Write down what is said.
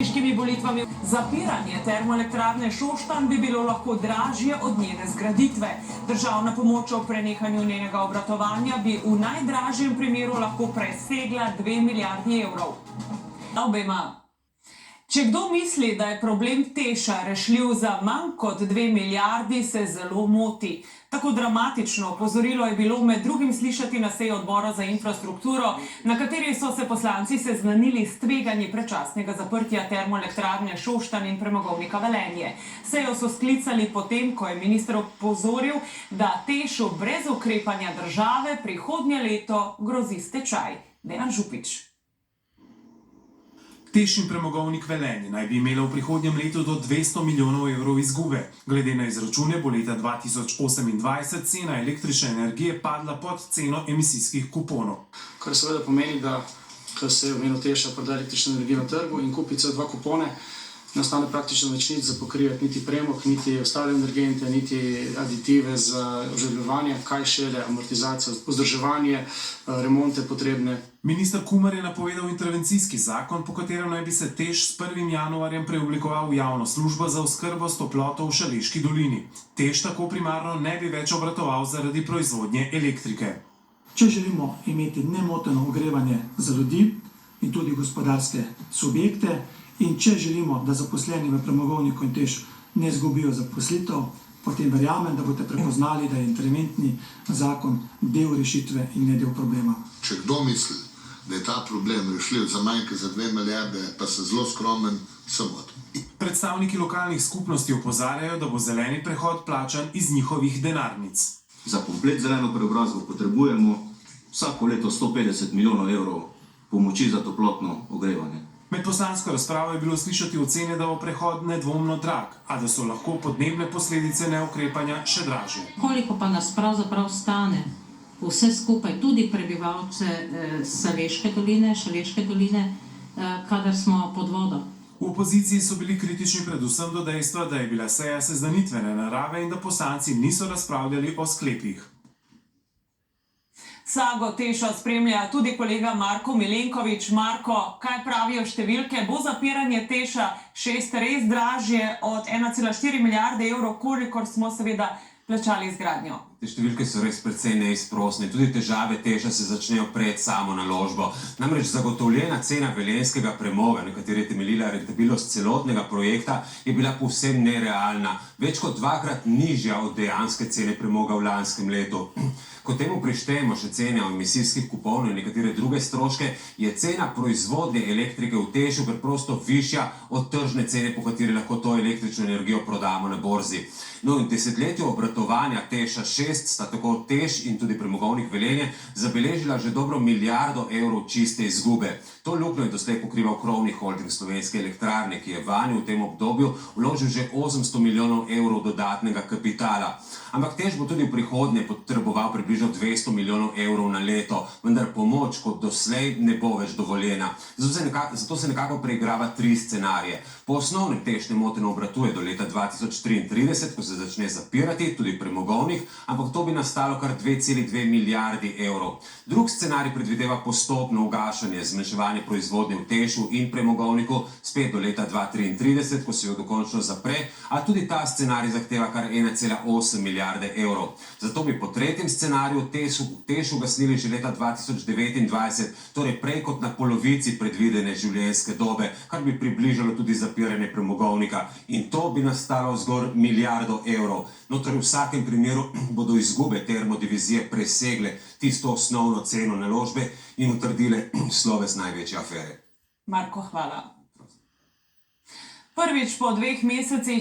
Ameriškimi volitvami. Zapiranje termoelektrarne Šoštanj bi bilo lahko dražje od njene zgraditve. Državna pomoč ob prenehanju njenega obratovanja bi v najdražjem primeru lahko presegla 2 milijardi evrov. Obema. Če kdo misli, da je problem Teša rešljiv za manj kot 2 milijardi, se zelo moti. Tako dramatično opozorilo je bilo med drugim slišati na seji odbora za infrastrukturo, na kateri so se poslanci seznanili s tveganji predčasnega zaprtja termoelektrarne Šoštanj in premogovnika Velenje. Sejo so sklicali potem, ko je minister opozoril, da Tešu brez ukrepanja države prihodnje leto grozi stečaj. Dejan Župič. Teš in premogovnik Velenje naj bi imela v prihodnjem letu do 200 milijonov evrov izgube. Glede na izračune bo leta 2028 cena električne energije padla pod ceno emisijskih kuponov. Kar seveda pomeni, da ko se v imenu Teša proda električna energija na trgu in kupi CO2 kupone, nastane praktično več nič za pokrivati niti premog, niti ostale energente, niti aditive za oživljevanje, kaj šele amortizacijo, vzdrževanje, remonte potrebne. Minister Kumer je napovedal intervencijski zakon, po katerem naj bi se Teš s 1. januarjem preoblikoval v javno službo za oskrbo s toploto v Šaleški dolini. Teš tako primarno ne bi več obratoval zaradi proizvodnje elektrike. Če želimo imeti nemoteno ogrevanje za ljudi in tudi gospodarske subjekte, in če želimo, da zaposleni v premogovniku in Teš ne izgubijo zaposlitev, potem verjamem, da boste prepoznali, da je interventni zakon del rešitve in ne del problema. Če kdo misli, da je ta problem rešljiv za manj kot za 2 milijarde, pa se zelo skromen, samot. Predstavniki lokalnih skupnosti opozarjajo, da bo zeleni prehod plačan iz njihovih denarnic. Za komplet zeleno preobrazbo potrebujemo vsako leto 150 milijonov evrov pomoči za toplotno ogrevanje. Med poslansko razpravo je bilo slišati ocene, da bo prehod nedvomno drag, a da so lahko podnebne posledice neukrepanja še dražje. Koliko pa nas pravzaprav stane vse skupaj, tudi prebivalce Šaleške doline, kadar smo pod vodo? V opoziciji so bili kritični predvsem do dejstva, da je bila seja seznanitvene narave in da poslanci niso razpravljali o sklepih. Sago Teša spremlja tudi kolega Marko Milenkovič. Marko, kaj pravijo številke? Bo zapiranje Teša 6 res dražje od 1,4 milijarde evrov, kolikor smo seveda plačali izgradnjo? Te številke so res precej neizprosne. Tudi težave Teša se začnejo pred samo naložbo. Namreč zagotovljena cena velenjskega premoga, na kateri je temeljila rentabilnost celotnega projekta, je bila povsem nerealna. Več kot 2-krat nižja od dejanske cene premoga v lanskem letu. Ko temu prištejemo še cene emisijskih kuponov in nekatere druge stroške, je cena proizvodnje elektrike v Tešu preprosto višja od tržne cene, po kateri lahko to električno energijo prodamo na borzi. No in desetletju obratovanja Teša 6 sta tako Teš in tudi premogovnik Velenje zabeležila že dobro milijardo evrov čiste izgube. To luknjo je doslej pokrival krovni holding Slovenske elektrarne, ki je vanjo v tem obdobju vložil že 800 milijonov evrov dodatnega kapitala. Ampak Teš bo tudi v prihodnje potreboval približno 200 milijonov evrov na leto, vendar pomoč kot doslej ne bo več dovoljena. Zato se nekako preigrava 3 scenarije. Po osnovnem Teš nemoteno obratuje do leta 2033, ko se začne zapirati, tudi premogovnik, ampak to bi nastalo kar 2,2 milijardi evrov. Drug scenarij predvideva postopno ugašanje, zmanjševanje proizvodnje v Tešu in premogovniku spet do leta 2033, ko se jo dokončno zapre, a tudi ta scenarij zahteva kar 1,8 milijarde evrov. Zato bi po tretjem scenariju Tešu gasnili že leta 2029, torej prej kot na polovici predvidene življenjske dobe, kar bi približalo tudi zapiranje premogovnika. In to bi nastalo zgolj milijardo evrov. No, torej v vsakem primeru bodo izgube termodivizije presegle tisto osnovno ceno naložbe in utrdile sloves največje afere. Marko, hvala. Prvič po 2 mesecih